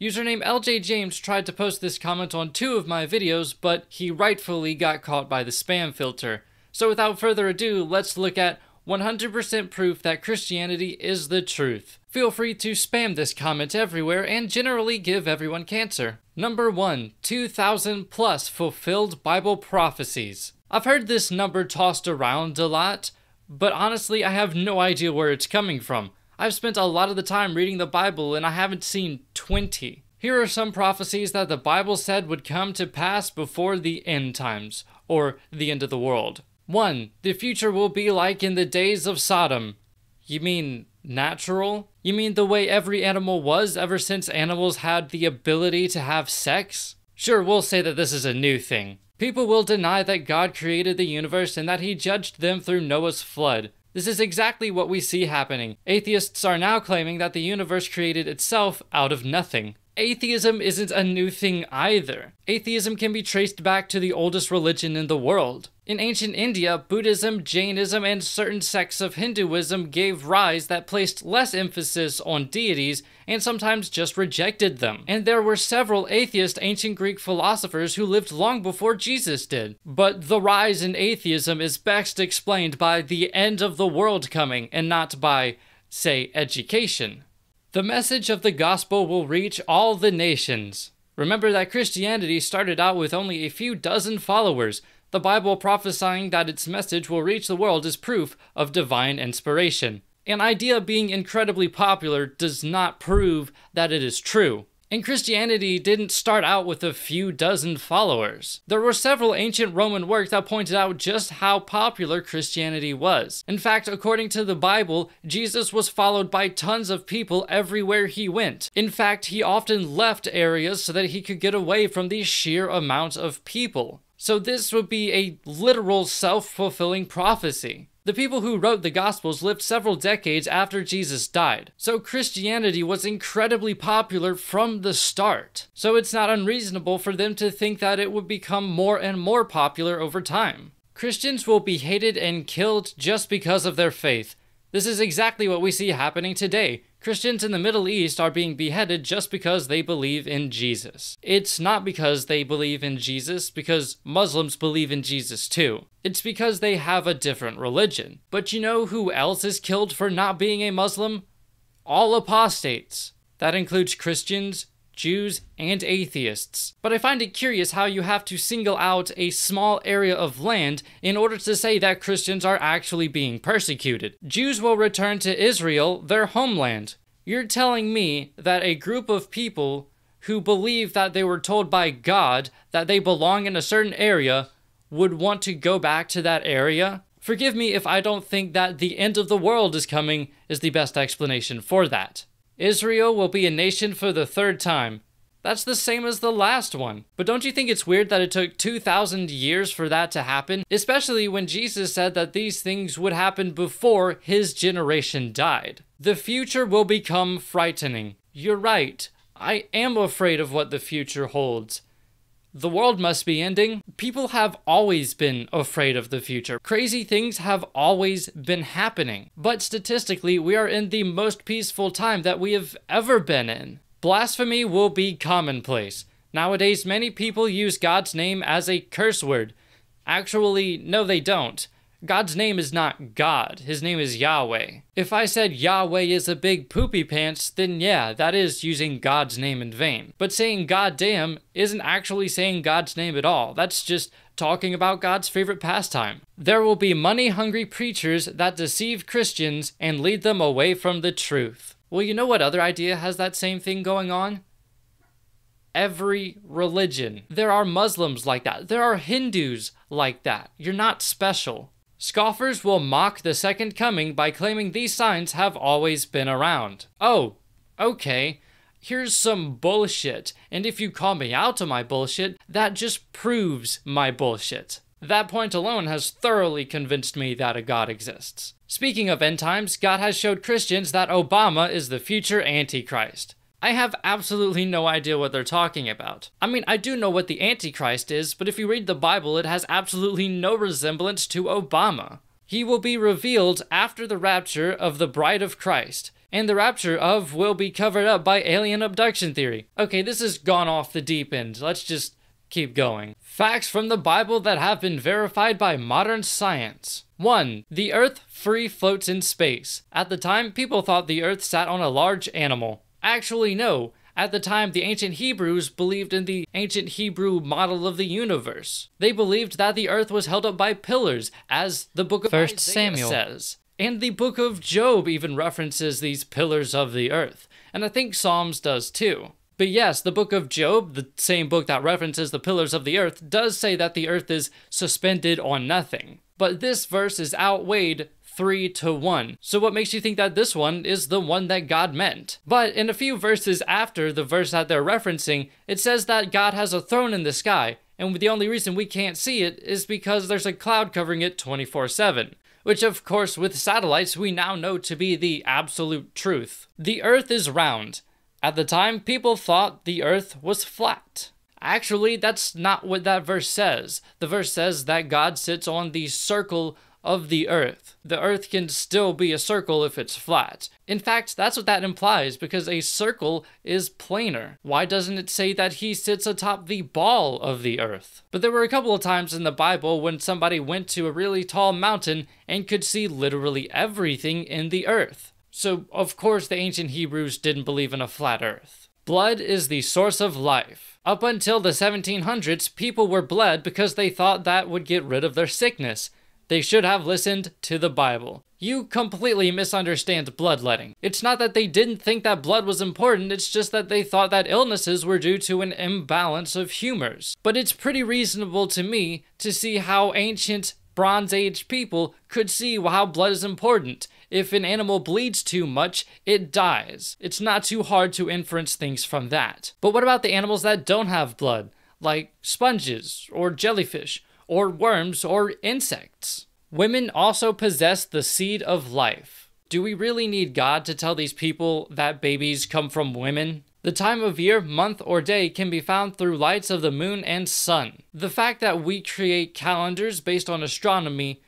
Username LJ James tried to post this comment on 2 of my videos, but he rightfully got caught by the spam filter. So without further ado, let's look at 100% proof that Christianity is the truth. Feel free to spam this comment everywhere and generally give everyone cancer. Number 1. 2,000 plus fulfilled Bible prophecies. I've heard this number tossed around a lot, but honestly I have no idea where it's coming from. I've spent a lot of the time reading the Bible and I haven't seen 20. Here are some prophecies that the Bible said would come to pass before the end times, or the end of the world. 1. The future will be like in the days of Sodom. You mean natural? You mean the way every animal was ever since animals had the ability to have sex? Sure, we'll say that this is a new thing. People will deny that God created the universe and that he judged them through Noah's flood. This is exactly what we see happening. Atheists are now claiming that the universe created itself out of nothing. Atheism isn't a new thing either. Atheism can be traced back to the oldest religion in the world. In ancient India, Buddhism, Jainism, and certain sects of Hinduism gave rise that placed less emphasis on deities and sometimes just rejected them. And there were several atheist ancient Greek philosophers who lived long before Jesus did. But the rise in atheism is best explained by the end of the world coming and not by, say, education. The message of the gospel will reach all the nations. Remember that Christianity started out with only a few dozen followers. The Bible prophesying that its message will reach the world is proof of divine inspiration. An idea being incredibly popular does not prove that it is true. And Christianity didn't start out with a few dozen followers. There were several ancient Roman works that pointed out just how popular Christianity was. In fact, according to the Bible, Jesus was followed by tons of people everywhere he went. In fact, he often left areas so that he could get away from the sheer amount of people. So this would be a literal self-fulfilling prophecy. The people who wrote the Gospels lived several decades after Jesus died, so Christianity was incredibly popular from the start. So it's not unreasonable for them to think that it would become more and more popular over time. Christians will be hated and killed just because of their faith. This is exactly what we see happening today. Christians in the Middle East are being beheaded just because they believe in Jesus. It's not because they believe in Jesus, because Muslims believe in Jesus too. It's because they have a different religion. But you know who else is killed for not being a Muslim? All apostates. That includes Christians, Jews, and atheists. But I find it curious how you have to single out a small area of land in order to say that Christians are actually being persecuted. Jews will return to Israel, their homeland. You're telling me that a group of people who believe that they were told by God that they belong in a certain area would want to go back to that area? Forgive me if I don't think that the end of the world is coming is the best explanation for that. Israel will be a nation for the 3rd time. That's the same as the last one. But don't you think it's weird that it took 2,000 years for that to happen? Especially when Jesus said that these things would happen before his generation died. The future will become frightening. You're right. I am afraid of what the future holds. The world must be ending. People have always been afraid of the future. Crazy things have always been happening. But statistically, we are in the most peaceful time that we have ever been in. Blasphemy will be commonplace. Nowadays, many people use God's name as a curse word. Actually, no they don't. God's name is not God. His name is Yahweh. If I said Yahweh is a big poopy pants, then yeah, that is using God's name in vain. But saying goddamn isn't actually saying God's name at all. That's just talking about God's favorite pastime. There will be money-hungry preachers that deceive Christians and lead them away from the truth. Well, you know what other idea has that same thing going on? Every religion. There are Muslims like that. There are Hindus like that. You're not special. Scoffers will mock the second coming by claiming these signs have always been around. Oh, okay. Here's some bullshit, and if you call me out on my bullshit, that just proves my bullshit. That point alone has thoroughly convinced me that a God exists. Speaking of end times, God has showed Christians that Obama is the future Antichrist. I have absolutely no idea what they're talking about. I mean, I do know what the Antichrist is, but if you read the Bible, it has absolutely no resemblance to Obama. He will be revealed after the rapture of the bride of Christ. and the rapture will be covered up by alien abduction theory. Okay, this has gone off the deep end. Let's just keep going. Facts from the Bible that have been verified by modern science. 1. The earth free floats in space. At the time, people thought the earth sat on a large animal. Actually, no. At the time, the ancient Hebrews believed in the ancient Hebrew model of the universe. They believed that the earth was held up by pillars, as the book of First Samuel says. And the book of Job even references these pillars of the earth. And I think Psalms does too. But yes, the book of Job, the same book that references the pillars of the earth, does say that the earth is suspended on nothing. But this verse is outweighed 3-1. So what makes you think that this one is the one that God meant? But in a few verses after the verse that they're referencing, it says that God has a throne in the sky, and the only reason we can't see it is because there's a cloud covering it 24/7. Which of course with satellites we now know to be the absolute truth. The earth is round. At the time, people thought the earth was flat. Actually, that's not what that verse says. The verse says that God sits on the circle of the earth. The earth can still be a circle if it's flat. In fact, that's what that implies, because a circle is planar. Why doesn't it say that he sits atop the ball of the earth? But there were a couple of times in the Bible when somebody went to a really tall mountain and could see literally everything in the earth. So, of course, the ancient Hebrews didn't believe in a flat earth. Blood is the source of life. Up until the 1700s, people were bled because they thought that would get rid of their sickness. They should have listened to the Bible. You completely misunderstand bloodletting. It's not that they didn't think that blood was important, it's just that they thought that illnesses were due to an imbalance of humors. But it's pretty reasonable to me to see how ancient Bronze Age people could see how blood is important. If an animal bleeds too much, it dies. It's not too hard to inference things from that. But what about the animals that don't have blood? Like sponges, or jellyfish, or worms, or insects? Women also possess the seed of life. Do we really need God to tell these people that babies come from women? The time of year, month, or day can be found through lights of the moon and sun. The fact that we create calendars based on astronomy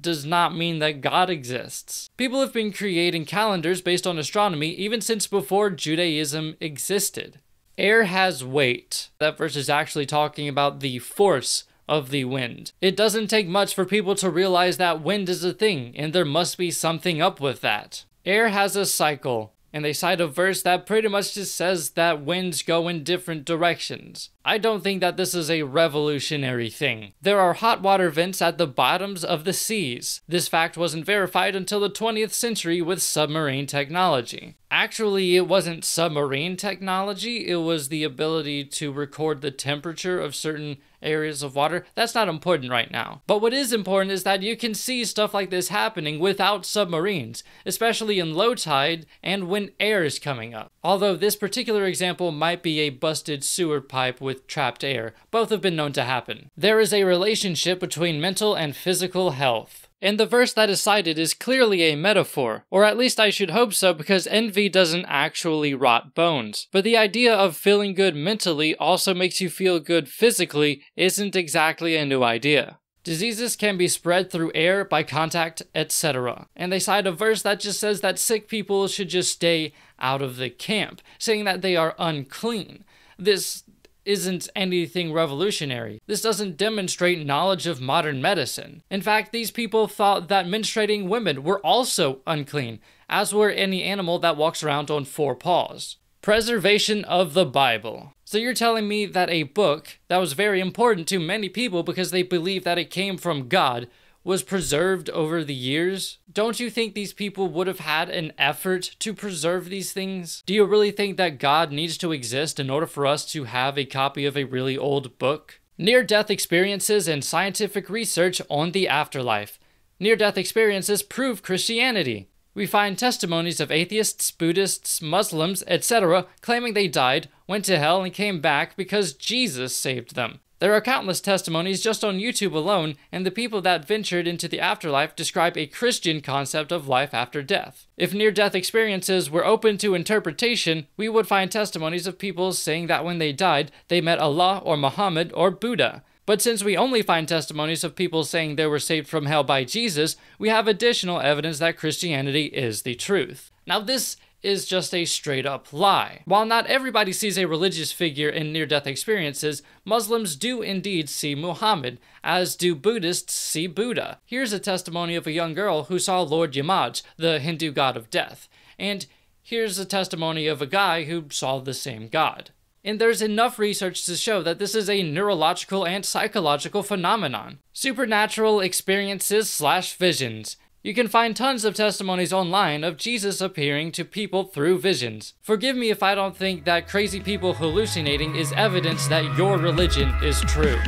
does not mean that God exists. People have been creating calendars based on astronomy even since before Judaism existed. Air has weight. That verse is actually talking about the force of the wind. It doesn't take much for people to realize that wind is a thing, and there must be something up with that. Air has a cycle, and they cite a verse that pretty much just says that winds go in different directions. I don't think that this is a revolutionary thing. There are hot water vents at the bottoms of the seas. This fact wasn't verified until the 20th century with submarine technology. Actually, it wasn't submarine technology, it was the ability to record the temperature of certain areas of water. That's not important right now. But what is important is that you can see stuff like this happening without submarines, especially in low tide and when air is coming up. Although this particular example might be a busted sewer pipe with trapped air, both have been known to happen. There is a relationship between mental and physical health. And the verse that is cited is clearly a metaphor, or at least I should hope so, because envy doesn't actually rot bones. But the idea of feeling good mentally also makes you feel good physically isn't exactly a new idea. Diseases can be spread through air, by contact, etc. And they cite a verse that just says that sick people should just stay out of the camp, saying that they are unclean. This isn't anything revolutionary. This doesn't demonstrate knowledge of modern medicine. In fact, these people thought that menstruating women were also unclean, as were any animal that walks around on 4 paws. Preservation of the Bible. So you're telling me that a book that was very important to many people because they believe that it came from God was preserved over the years? Don't you think these people would have had an effort to preserve these things? Do you really think that God needs to exist in order for us to have a copy of a really old book? Near-death experiences and scientific research on the afterlife. Near-death experiences prove Christianity. We find testimonies of atheists, Buddhists, Muslims, etc. claiming they died, went to hell, and came back because Jesus saved them. There are countless testimonies just on YouTube alone, and the people that ventured into the afterlife describe a Christian concept of life after death. If near-death experiences were open to interpretation, we would find testimonies of people saying that when they died, they met Allah or Muhammad or Buddha. But since we only find testimonies of people saying they were saved from hell by Jesus, we have additional evidence that Christianity is the truth. Now this is just a straight up lie. While not everybody sees a religious figure in near-death experiences, Muslims do indeed see Muhammad, as do Buddhists see Buddha. Here's a testimony of a young girl who saw Lord Yamaj, the Hindu god of death. And here's a testimony of a guy who saw the same god. And there's enough research to show that this is a neurological and psychological phenomenon. Supernatural experiences / visions. You can find tons of testimonies online of Jesus appearing to people through visions. Forgive me if I don't think that crazy people hallucinating is evidence that your religion is true.